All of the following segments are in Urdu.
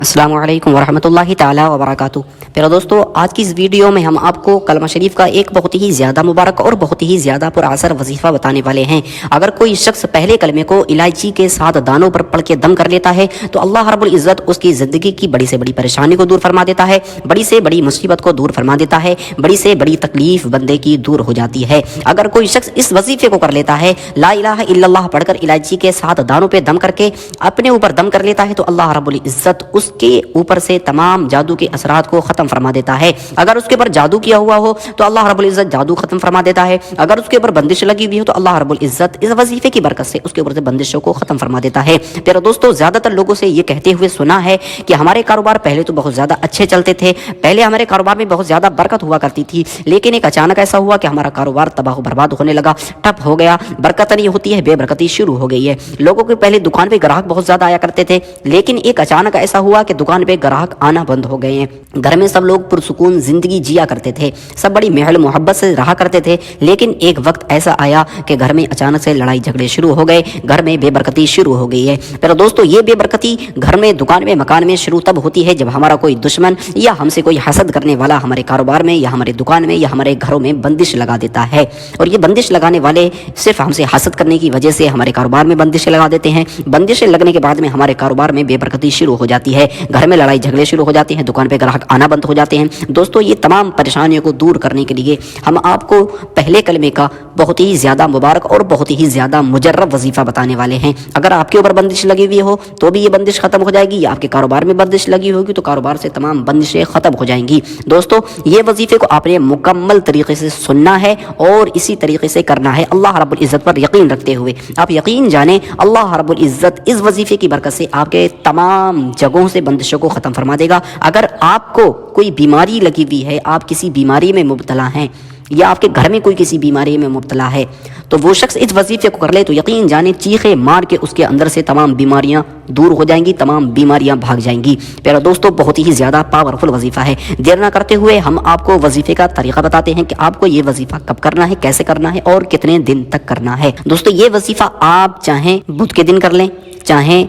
السلام علیکم ورحمۃ اللہ تعالی وبرکاتہ۔ پیارے دوستو، آج کی اس ویڈیو میں ہم آپ کو کلمہ شریف کا ایک بہت ہی زیادہ مبارک اور بہت ہی زیادہ پر اثر وظیفہ بتانے والے ہیں۔ اگر کوئی شخص پہلے کلمے کو الائچی کے 7 دانوں پر پڑھ کے دم کر لیتا ہے تو اللہ رب العزت اس کی زندگی کی بڑی سے بڑی پریشانی کو دور فرما دیتا ہے، بڑی سے بڑی مصیبت کو دور فرما دیتا ہے، بڑی سے بڑی تکلیف بندے کی دور ہو جاتی ہے۔ اگر کوئی شخص اس وظیفے کو کر لیتا ہے، لا الہ الا اللہ پڑھ کر الائچی کے 7 دانوں پہ دم کر کے اپنے اوپر دم کر لیتا ہے تو اللہ رب العزت اس کے اوپر سے تمام جادو کے اثرات کو ختم فرما دیتا ہے۔ اگر اس کے اوپر جادو کیا ہوا ہو تو اللہ رب العزت جادو ختم فرما دیتا ہے۔ اگر اس کے اوپر بندش لگی ہوئی ہو تو اللہ رب العزت اس وظیفے کی برکت سے اس کے اوپر سے بندشوں کو ختم فرما دیتا ہے۔ پیارے دوستو، زیادہ تر لوگوں سے یہ کہتے ہوئے سنا ہے کہ ہمارے کاروبار پہلے تو بہت زیادہ اچھے چلتے تھے، پہلے ہمارے کاروبار میں بہت زیادہ برکت ہوا کرتی تھی، لیکن ایک اچانک ایسا ہوا کہ ہمارا کاروبار تباہ و برباد ہونے لگا، ٹھپ ہو گیا، برکت نہیں ہوتی ہے، بے برکتی شروع ہو گئی ہے۔ لوگوں کے پہلے دکان پہ گراہک بہت زیادہ آیا کرتے تھے، لیکن ایک اچانک ایسا ہوا کہ دکان پہ گراہک آنا بند ہو گئے ہیں۔ گھر میں سب لوگ پرسکون زندگی جیا کرتے تھے، سب بڑی محل محبت سے رہا کرتے تھے، لیکن ایک وقت ایسا آیا کہ گھر میں اچانک سے لڑائی جھگڑے شروع ہو گئے، گھر میں بے برکتی شروع ہو گئی ہے۔ پر دوستو، یہ بے برکتی گھر میں، دکان میں، مکان میں شروع تب ہوتی ہے جب ہمارا کوئی دشمن یا ہم سے کوئی حسد کرنے والا ہمارے کاروبار میں یا ہمارے دکان میں یا ہمارے گھروں میں بندش لگا دیتا ہے۔ اور یہ بندش لگانے والے صرف ہم سے حسد کرنے کی وجہ سے ہمارے کاروبار میں بندشیں لگا دیتے ہیں۔ بندشیں لگنے کے بعد میں ہمارے کاروبار میں بے برکتی شروع ہو جاتی ہے، گھر میں لڑائی جھگڑے شروع ہو جاتے ہیں، دکان پہ گراہک آنا بند ہو جاتے ہیں۔ دوستو، یہ تمام پریشانیوں کو دور کرنے کے لیے ہم آپ کو پہلے کلمے کا بہت ہی زیادہ مبارک اور بہت ہی زیادہ مجرب وظیفہ بتانے والے ہیں۔ اگر آپ کے اوپر بندش لگی ہوئی ہو تو بھی یہ بندش ختم ہو جائے گی، یا آپ کے کاروبار میں بندش لگی ہوگی تو کاروبار سے تمام بندشیں ختم ہو جائیں گی۔ دوستو، یہ وظیفے کو آپ نے مکمل طریقے سے سننا ہے اور اسی طریقے سے کرنا ہے، اللہ رب العزت پر یقین رکھتے ہوئے۔ آپ یقین جانیں، اللہ رب العزت اس وظیفے کی برکت سے آپ کے تمام جگہوں سے بندشوں کو ختم فرما دے گا۔ اگر آپ کو کوئی بیماری لگی ہوئی ہے، آپ کسی بیماری میں مبتلا ہیں یا آپ کے گھر میں کوئی کسی بیماری میں مبتلا ہے، تو وہ شخص اس وظیفے کو کر لے تو یقین جانیں چیخے مار کے اس کے اندر سے تمام بیماریاں دور ہو جائیں گی، تمام بیماریاں بھاگ جائیں گی۔ پیارے دوستو، بہت ہی زیادہ پاورفل وظیفہ ہے۔ دیر نہ کرتے ہوئے ہم آپ کو وظیفے کا طریقہ بتاتے ہیں کہ آپ کو یہ وظیفہ کب کرنا ہے، کیسے کرنا ہے اور کتنے دن تک کرنا ہے۔ دوستو، یہ وظیفہ آپ چاہیں بدھ کے دن کر لیں، چاہیں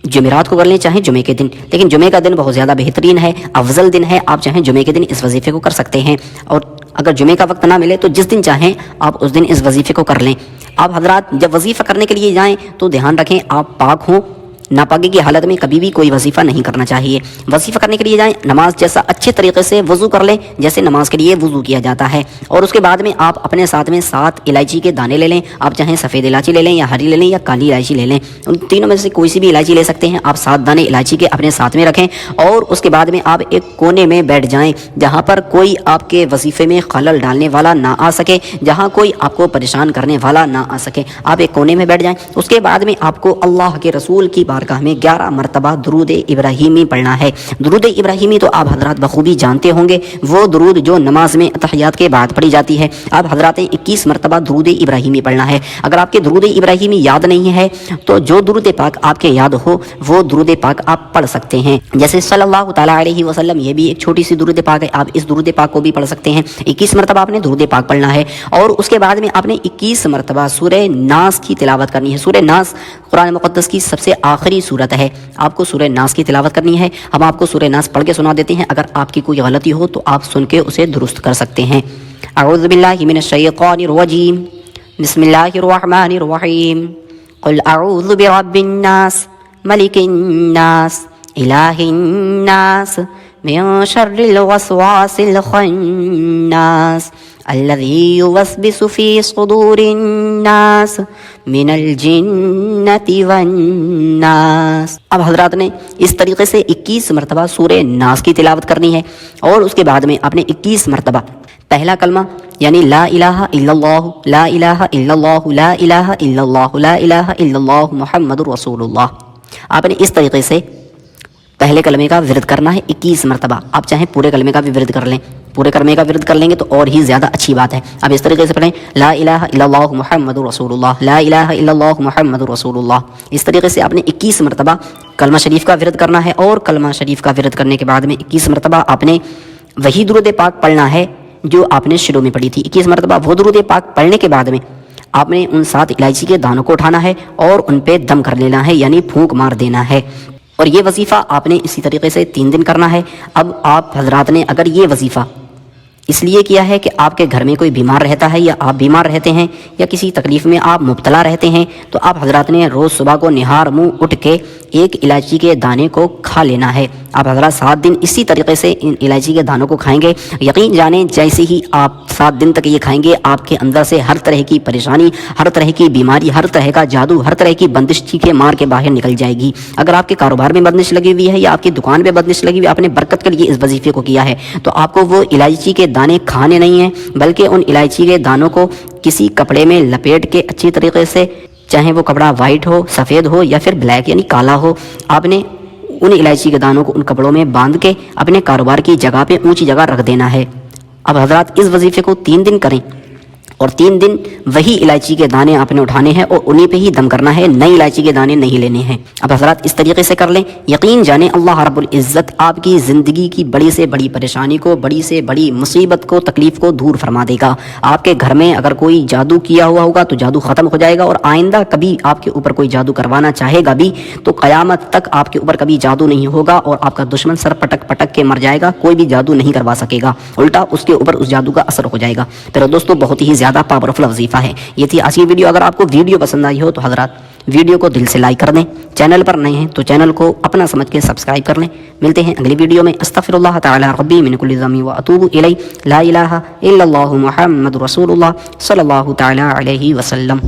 جمعرات کو کر لیں، چاہیں جمعے کے دن، لیکن جمعے کا دن بہت زیادہ بہترین ہے، افضل دن ہے۔ آپ چاہیں جمعے کے دن اس وظیفے کو کر سکتے ہیں، اور اگر جمعے کا وقت نہ ملے تو جس دن چاہیں آپ اس دن اس وظیفے کو کر لیں۔ آپ حضرات جب وظیفہ کرنے کے لیے جائیں تو دھیان رکھیں آپ پاک ہوں، ناپاکی کی حالت میں کبھی بھی کوئی وظیفہ نہیں کرنا چاہیے۔ وظیفہ کرنے کے لیے جائیں، نماز جیسا اچھے طریقے سے وضو کر لیں جیسے نماز کے لیے وضو کیا جاتا ہے، اور اس کے بعد میں آپ اپنے ساتھ میں 7 الائچی کے دانے لے لیں۔ آپ چاہیں سفید الائچی لے لیں یا ہری لے لیں یا کالی الائچی لے لیں، ان تینوں میں سے کوئی سی بھی الائچی لے سکتے ہیں۔ آپ 7 دانے الائچی کے اپنے ساتھ میں رکھیں، اور اس کے بعد میں آپ ایک کونے میں بیٹھ جائیں جہاں پر کوئی آپ کے وظیفے میں خلل ڈالنے والا نہ آ سکے، جہاں کوئی آپ کو پریشان کرنے والا نہ آ سکے۔ آپ ایک کونے میں بیٹھ جائیں۔ اس کے بعد میں آپ کو اللہ کے رسول کی بارگاہ میں 11 مرتبہ درود ابراہیمی پڑھنا ہے۔ درود ابراہیمی تو آپ حضرات بخوبی جانتے ہوں گے، وہ درود جو نماز میں اتحیات کے بعد پڑھی جاتی ہے۔ آپ حضرات 21 مرتبہ درود ابراہیمی پڑھنا ہے۔ اگر آپ کے درود ابراہیمی یاد نہیں ہے تو جو درود پاک آپ کے یاد ہو وہ درود پاک آپ پڑھ سکتے ہیں، جیسے صلی اللہ تعالیٰ علیہ وسلم، یہ بھی ایک چھوٹی سی درود پاک ہے، آپ اس درود پاک کو بھی پڑھ سکتے ہیں۔ 21 مرتبہ آپ نے درود پاک پڑھنا ہے، اور اس کے بعد میں آپ نے 21 مرتبہ سورہ ناس کی تلاوت کرنی ہے۔ سورہ ناس قرآن مقدس کی سب سے آخری صورت ہے، آپ کو سورہ ناس کی تلاوت کرنی ہے۔ ہم آپ کو سورہ ناس پڑھ کے سنا دیتے ہیں، اگر آپ کی کوئی غلطی ہو تو آپ سن کے اسے درست کر سکتے ہیں۔ اعوذ باللہ من الشیطان الرجیم، بسم اللہ الرحمن الرحیم، قل اعوذ برب الناس، ملک الناس، الہ الناس، من شر الوسواس الخناس الذي يوسوس في صدور الناس من الجنة والناس۔ اب حضرات نے اس طریقے سے 21 مرتبہ سورہ ناس کی تلاوت کرنی ہے، اور اس کے بعد میں آپ نے 21 مرتبہ پہلا کلمہ یعنی لا الہ الا اللہ، لا الہ الا اللہ، لا الہ الا اللہ، لا الہ الا اللہ محمد رسول اللہ، آپ نے اس طریقے سے پہلے کلمے کا ورد کرنا ہے 21 مرتبہ۔ آپ چاہیں پورے کلمے کا بھی ورد کر لیں، پورے کلمے کا ورد کر لیں گے تو اور ہی زیادہ اچھی بات ہے۔ اب اس طریقے سے پڑھیں، لا الہ الا اللہ محمد رسول اللہ، لا الہ الا اللہ محمد رسول اللہ۔ اس طریقے سے آپ نے 21 مرتبہ کلمہ شریف کا ورد کرنا ہے، اور کلمہ شریف کا ورد کرنے کے بعد میں 21 مرتبہ آپ نے وہی درود پاک پڑھنا ہے جو آپ نے شروع میں پڑھی تھی۔ 21 مرتبہ وہ درود پاک پڑھنے کے بعد میں آپ نے ان 7 الائچی کے دانوں کو اٹھانا ہے اور ان پہ دم کر لینا ہے، یعنی پھونک مار دینا ہے۔ اور یہ وظیفہ آپ نے اسی طریقے سے 3 دن کرنا ہے۔ اب آپ حضرات نے اگر یہ وظیفہ اس لیے کیا ہے کہ آپ کے گھر میں کوئی بیمار رہتا ہے یا آپ بیمار رہتے ہیں یا کسی تکلیف میں آپ مبتلا رہتے ہیں، تو آپ حضرات نے روز صبح کو نہار منہ اٹھ کے ایک الائچی کے دانے کو کھا لینا ہے۔ آپ حضرات 7 دن اسی طریقے سے ان الائچی کے دانوں کو کھائیں گے۔ یقین جانیں جیسے ہی آپ 7 دن تک یہ کھائیں گے، آپ کے اندر سے ہر طرح کی پریشانی، ہر طرح کی بیماری، ہر طرح کا جادو، ہر طرح کی بندش چیخے مار کے باہر نکل جائے گی۔ اگر آپ کے کاروبار میں بندش لگی ہوئی ہے یا آپ کی دکان پہ بندش لگی ہوئی ہے، آپ نے برکت کے لیے اس وظیفے کو کیا ہے، تو آپ کو وہ الائچی کے دانے کھانے نہیں ہیں، بلکہ ان الائچی کے دانوں کو کسی کپڑے میں لپیٹ کے اچھی طریقے سے، چاہے وہ کپڑا وائٹ ہو، سفید ہو یا پھر بلیک یعنی کالا ہو، آپ نے ان الائچی کے دانوں کو ان کپڑوں میں باندھ کے اپنے کاروبار کی جگہ پہ اونچی جگہ رکھ دینا ہے۔ اب حضرات اس وظیفے کو 3 دن کریں اور 3 دن وہی الائچی کے دانے آپ نے اٹھانے ہیں اور انہی پہ ہی دم کرنا ہے، نئی الائچی کے دانے نہیں لینے ہیں۔ اب حضرات اس طریقے سے کر لیں، یقین جانیں اللہ رب العزت آپ کی زندگی کی بڑی سے بڑی پریشانی کو، بڑی سے بڑی مصیبت کو، تکلیف کو دور فرما دے گا۔ آپ کے گھر میں اگر کوئی جادو کیا ہوا ہوگا تو جادو ختم ہو جائے گا، اور آئندہ کبھی آپ کے اوپر کوئی جادو کروانا چاہے گا بھی تو قیامت تک آپ کے اوپر کبھی جادو نہیں ہوگا، اور آپ کا دشمن سر پٹک پٹک کے مر جائے گا، کوئی بھی جادو نہیں کروا سکے گا، الٹا اس کے اوپر اس جادو کا اثر ہو جائے گا۔ پھر دوستو بہت ہی زیادہ پاورفل وظیفہ ہے۔ یہ تھی آج کی ویڈیو۔ اگر آپ کو ویڈیو پسند آئی ہو تو حضرات ویڈیو کو دل سے لائک کر دیں، چینل پر نئے ہیں تو چینل کو اپنا سمجھ کے سبسکرائب کر لیں۔ ملتے ہیں اگلی ویڈیو میں۔ استغفر اللہ تعالی ربی من کل ذنب واتوب الیہ، لا الہ الا اللہ محمد رسول اللہ صلی اللہ تعالی علیہ وسلم۔